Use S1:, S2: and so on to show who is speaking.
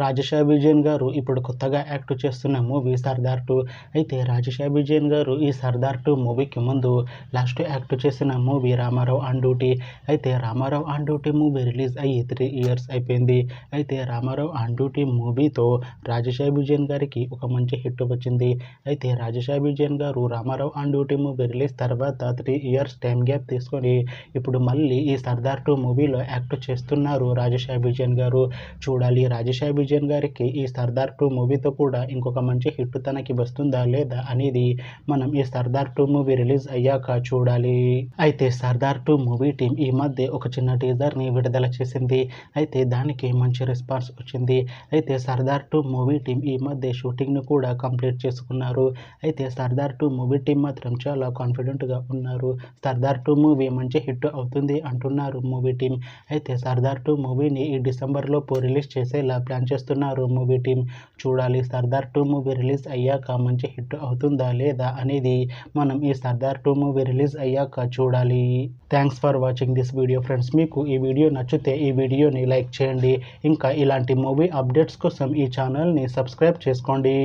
S1: రాజశేఖర్ విజయన్ గారు ఇప్పుడు కొత్తగా యాక్ట్ చేస్తున్న మూవీ సర్దార్ 2. అయితే రాజశేఖర్ విజయన్ గారు ఈ సర్దార్ 2 మూవీకి ముందు లాస్ట్ యాక్ట్ చేసిన మూవీ రామారావు ఆన్ డ్యూటీ. అయితే Ramarao on duty movie release అయ్యి 3 ఇయర్స్ అయిపోయింది. అయితే రామారావు ఆన్ డ్యూటీ మూవీతో రాజశేఖర్ విజయన్ గారికి ఒక మంచి హిట్ వచ్చింది. అయితే రాజశేఖర్ విజయన్ గారు Ramarao on duty movie release తర్వాత 3 ఇయర్స్ టైం గ్యాప్ తీసుకొని ఇప్పుడు మళ్ళీ ఈ సర్దార్ 2 మూవీలో యాక్ట్ చేస్తున్నారు రాజశేఖర్ విజయన్ గారు. చూడాలి రాజశేఖర్ విజయన్ గారికి ఈ సర్దార్ 2 మూవీతో కూడా ఇంకొక మంచి హిట్ తనకి వస్తుందా లేదా అనేది మనం ఈ సర్దార్ 2 మూవీ రిలీజ్ అయ్యాక చూడాలి. అయితే సర్దార్ 2 మూవీ టీం ఈ మధ్య ఒక చిన్న టీజర్ని విడుదల చేసింది. అయితే దానికి మంచి రెస్పాన్స్ వచ్చింది. అయితే సర్దార్ 2 మూవీ టీం ఈ మధ్య షూటింగ్ను కూడా కంప్లీట్ చేసుకున్నారు. అయితే సర్దార్ 2 మూవీ టీం మాత్రం చాలా కాన్ఫిడెంట్గా ఉన్నారు. సర్దార్ 2 మూవీ మంచి హిట్ అవుతుంది అంటున్నారు మూవీ టీం. అయితే సర్దార్ 2 మూవీని ఈ డిసెంబర్లోపు రిలీజ్ చేసేలా ప్లాన్ చేస్తున్నారు మూవీ టీం. చూడాలి సర్దార్ 2 మూవీ రిలీజ్ అయ్యాక మంచి హిట్ అవుతుందా లేదా అనేది మనం ఈ సర్దార్ 2 మూవీ రిలీజ్ అయ్యాక చూడాలి. Thanks for watching this video friends. మీకు ఈ వీడియో నచ్చితే ఈ వీడియోని లైక్ చేయండి. ఇంకా ఇలాంటి మూవీ అప్డేట్స్ కోసం ఈ ఛానల్ని సబ్స్క్రైబ్ చేసుకోండి.